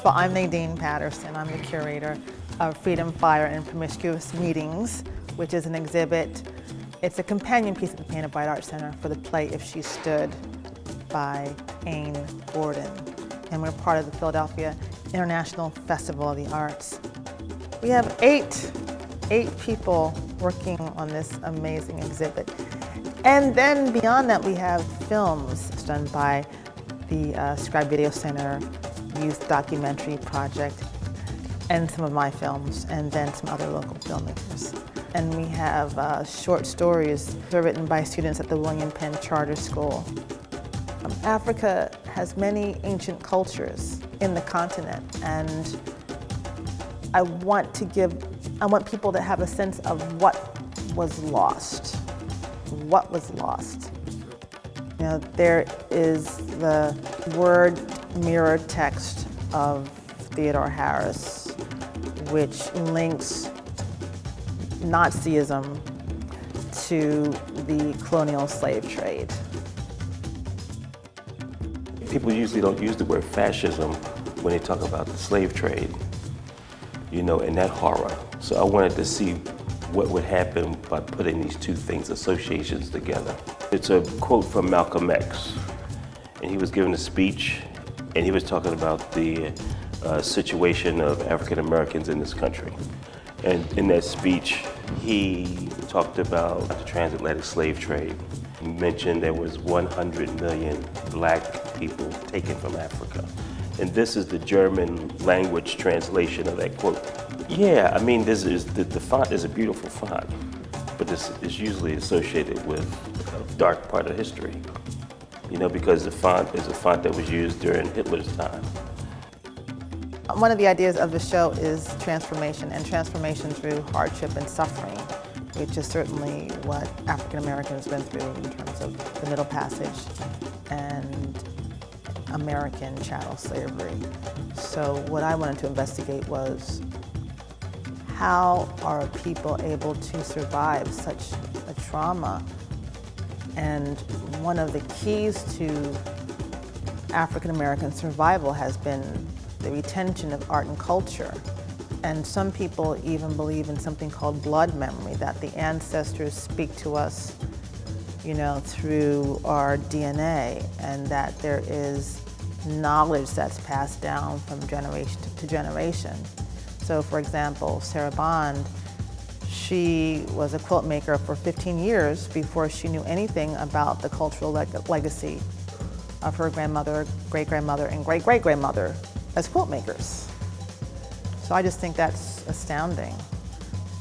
Well, I'm Nadine Patterson. I'm the curator of Freedom, Fire, and Promiscuous Meetings, which is an exhibit. It's a companion piece at the Painted Bright Art Center for the play If She Stood by Anne Gordon. And we're part of the Philadelphia International Festival of the Arts. We have eight people working on this amazing exhibit. And then beyond that, we have films done by the Scribe Video Center Youth Documentary Project, and some of my films, and then some other local filmmakers. And we have short stories that are written by students at the William Penn Charter School. Africa has many ancient cultures in the continent, and I want people to have a sense of what was lost. What was lost? You know, there is the word mirror text of Theodore Harris, which links Nazism to the colonial slave trade. People usually don't use the word fascism when they talk about the slave trade, you know, and that horror. So I wanted to see what would happen by putting these two things, associations, together. It's a quote from Malcolm X, and he was giving a speech, and he was talking about the situation of African Americans in this country. And in that speech, he talked about the transatlantic slave trade. He mentioned there was 100 million black people taken from Africa. And this is the German language translation of that quote. Yeah, I mean, this is the font is a beautiful font, but this is usually associated with a dark part of history, you know, because the font is a font that was used during Hitler's time. One of the ideas of the show is transformation, and transformation through hardship and suffering, which is certainly what African Americans went through in terms of the Middle Passage and American chattel slavery. So what I wanted to investigate was, how are people able to survive such a trauma? And one of the keys to African American survival has been the retention of art and culture. And some people even believe in something called blood memory, that the ancestors speak to us, you know, through our DNA, and that there is knowledge that's passed down from generation to generation. So for example, Sarah Bond, she was a quilt maker for 15 years before she knew anything about the cultural legacy of her grandmother, great-grandmother, and great-great-grandmother as quilt makers. So I just think that's astounding.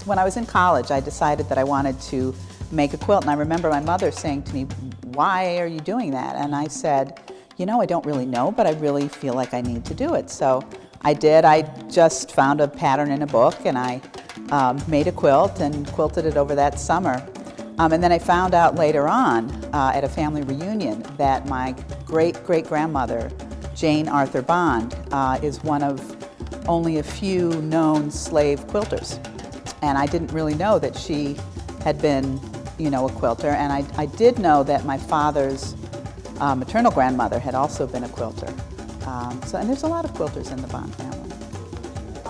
When I was in college, I decided that I wanted to make a quilt, and I remember my mother saying to me, "Why are you doing that?" And I said, "You know, I don't really know, but I really feel like I need to do it." So I did. I just found a pattern in a book, and I made a quilt and quilted it over that summer. And then I found out later on at a family reunion that my great-great-grandmother, Jane Arthur Bond, is one of only a few known slave quilters. And I didn't really know that she had been, you know, a quilter. And I did know that my father's maternal grandmother had also been a quilter. And there's a lot of quilters in the Bond family.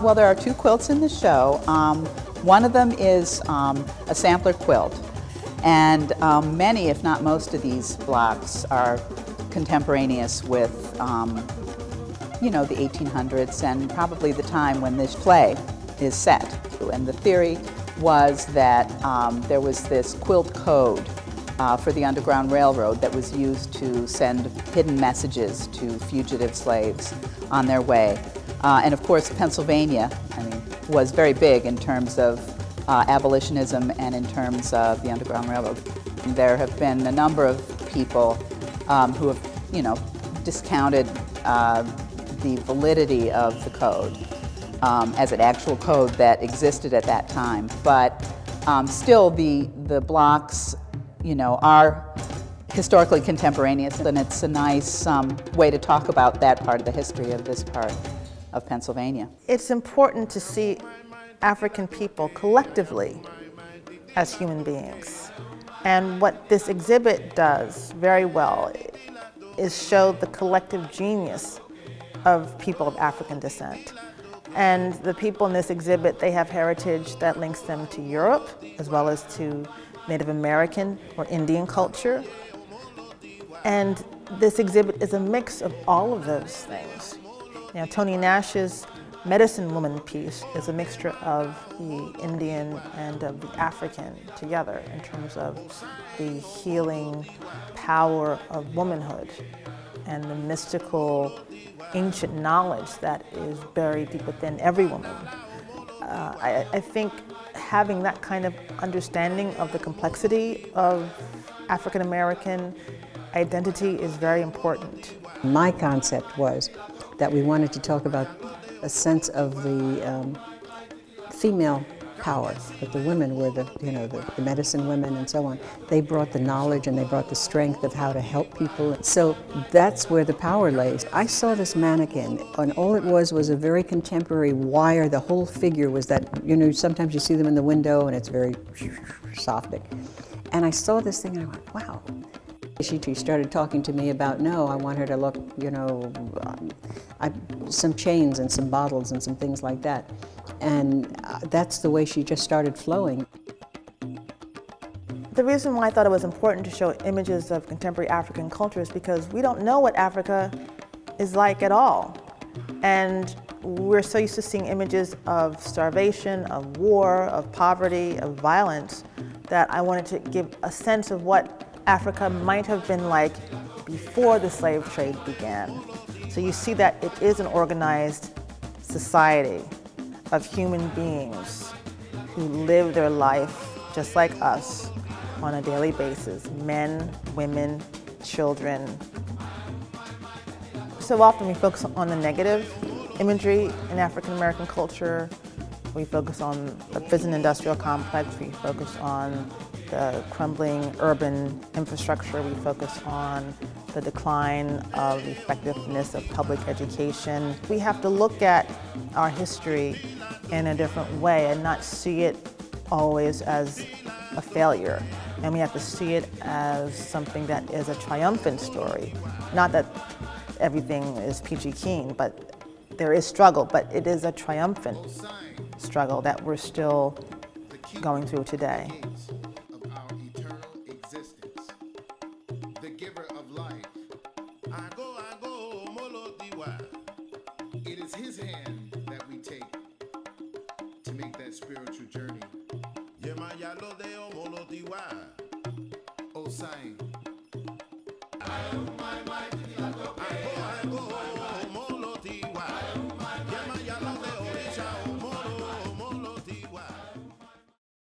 Well, there are two quilts in the show. One of them is a sampler quilt. And many, if not most of these blocks are contemporaneous with, you know, the 1800s and probably the time when this play is set. And the theory was that there was this quilt code for the Underground Railroad that was used to send hidden messages to fugitive slaves on their way. And of course, Pennsylvania, was very big in terms of abolitionism and in terms of the Underground Railroad. There have been a number of people who have, you know, discounted the validity of the code as an actual code that existed at that time. But still, the blocks, you know, are historically contemporaneous, and it's a nice way to talk about that part of the history of this part of Pennsylvania. It's important to see African people collectively as human beings. And what this exhibit does very well is show the collective genius of people of African descent. And the people in this exhibit, they have heritage that links them to Europe, as well as to Native American or Indian culture. And this exhibit is a mix of all of those things. You know, Toni Nash's Medicine Woman piece is a mixture of the Indian and of the African together in terms of the healing power of womanhood and the mystical ancient knowledge that is buried deep within every woman. I think having that kind of understanding of the complexity of African American identity is very important. My concept was that we wanted to talk about a sense of the female power, that the women were the medicine women and so on. They brought the knowledge and they brought the strength of how to help people. So that's where the power lays. I saw this mannequin and all it was a very contemporary wire. The whole figure was that, sometimes you see them in the window and it's very softic. And I saw this thing and I went, wow. She started talking to me about, no, I want her to look, some chains and some bottles and some things like that. And that's the way she just started flowing. The reason why I thought it was important to show images of contemporary African culture is because we don't know what Africa is like at all. And we're so used to seeing images of starvation, of war, of poverty, of violence, that I wanted to give a sense of what Africa might have been like before the slave trade began. So you see that it is an organized society of human beings who live their life just like us on a daily basis, men, women, children. So often we focus on the negative imagery in African American culture. We focus on the prison industrial complex, we focus on the crumbling urban infrastructure, we focus on the decline of the effectiveness of public education. We have to look at our history in a different way and not see it always as a failure. And we have to see it as something that is a triumphant story. Not that everything is peachy keen, but there is struggle, but it is a triumphant struggle that we're still going through today. It is his hand that we take to make that spiritual journey. Oh, sign.